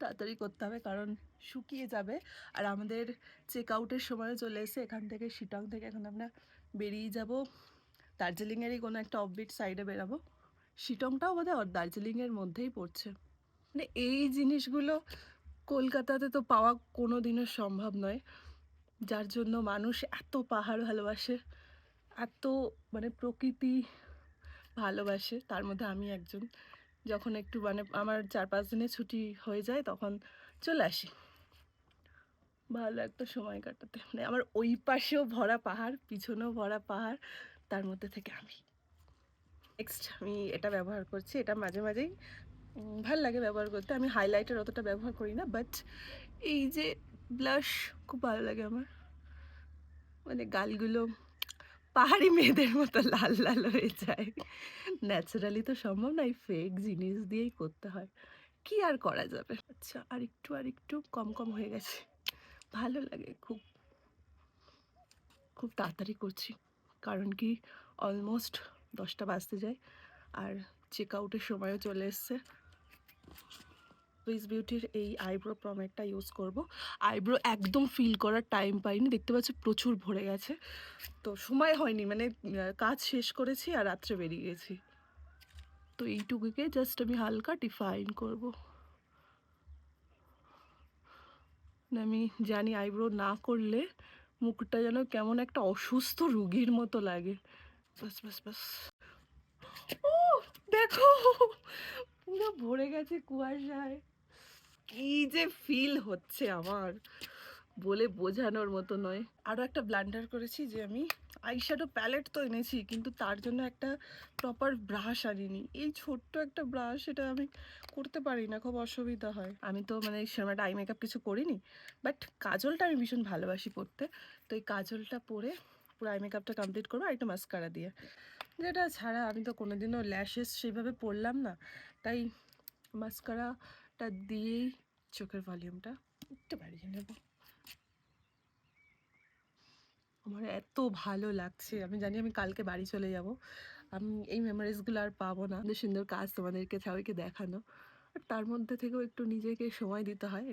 তাড়াতাড়ি করতে হবে কারণ শুকিয়ে যাবে। আর আমাদের চেক আউটের সময়ও চলে এসেছে। এখান থেকে শিটং থেকে এখন আমরা বেরিয়ে যাব দার্জিলিংয়েরই কোনো একটা অফবিট সাইডে বেরাবো। শিটংটাও বোধহয় দার্জিলিংয়ের মধ্যেই পড়ছে। মানে এই জিনিসগুলো কলকাতাতে তো পাওয়া কোনো দিনও সম্ভব নয়, যার জন্য মানুষ এত পাহাড় ভালোবাসে, এত মানে প্রকৃতি ভালোবাসে। তার মধ্যে আমি একজন। যখন একটু মানে আমার 4-5 দিনের ছুটি হয়ে যায় তখন চলে আসি ভালো একটা সময় কাটাতে। মানে আমার ওই পাশেও ভরা পাহাড়, পিছনেও ভরা পাহাড়, তার মধ্যে থেকে আমি। নেক্সট আমি এটা ব্যবহার করছি, এটা মাঝে মাঝেই ভাল লাগে ব্যবহার করতে। আমি হাইলাইটার অতটা ব্যবহার করি না, বাট এই যে ব্লাশ খুব ভালো লাগে আমার। মানে গালগুলো পাহাড়ি মেয়েদের মতো লাল লাল হয়ে যায়। ন্যাচারালি তো সম্ভব না, এই ফেক জিনিস দিয়েই করতে হয়, কি আর করা যাবে। আচ্ছা আর একটু কম কম হয়ে গেছে, ভালো লাগে খুব। খুব তাড়াতাড়ি করছি কারণ কি অলমোস্ট 10টা বাজতে যায় আর চেক আউটের সময়ও চলে এসছে। সুইস বিউটির এই আইব্রো প্রমেটটা ইউজ করব। আইব্রো একদম ফিল করার টাইম পাইনি, দেখতে পাচ্ছি প্রচুর ভরে গেছে, তো সময় হয়নি। মানে কাজ শেষ করেছি আর রাত্রে বেরিয়ে গেছি, তো এইটুকুকে জাস্ট আমি হালকা ডিফাইন করব। আমি জানি আইব্রো না করলে মুখটা যেন কেমন একটা অসুস্থ রুগীর মতো লাগে। বাস বাস বাস। ও দেখো পুরো ভরে গেছে কুয়াশায়, কি যে ফিল হচ্ছে আমার বলে বোঝানোর মতো নয়। আরও একটা ব্লান্ডার করেছি যে আমি আইশ্যাডো প্যালেট তো এনেছি, কিন্তু তার জন্য একটা প্রপার ব্রাশ আনিনি। এই ছোট্ট একটা ব্রাশ, এটা আমি করতে পারি না, খুব অসুবিধা হয়। আমি তো মানে সেরকম একটা আই মেকআপ কিছু করিনি, বাট কাজলটা আমি ভীষণ ভালোবাসি পরতে, তো এই কাজলটা পরে পুরো আই মেকআপটা কমপ্লিট করবো আর একটু মাস্কারা দিয়ে। যেটা ছাড়া আমি তো কোনোদিনও ল্যাশেস সেভাবে পরলাম না, তাই মাস্কারাটা দিয়েই চোখের ভলিউমটা একটু বাড়িয়ে নেব। আমার এত ভালো লাগছে, আমি জানি আমি কালকে বাড়ি চলে যাব, আমি এই মেমোরিজগুলো আর পাবো না। সুন্দর কাজ তোমাদেরকে সবাইকে দেখানো, আর তার মধ্যে থেকেও একটু নিজেকে সময় দিতে হয়।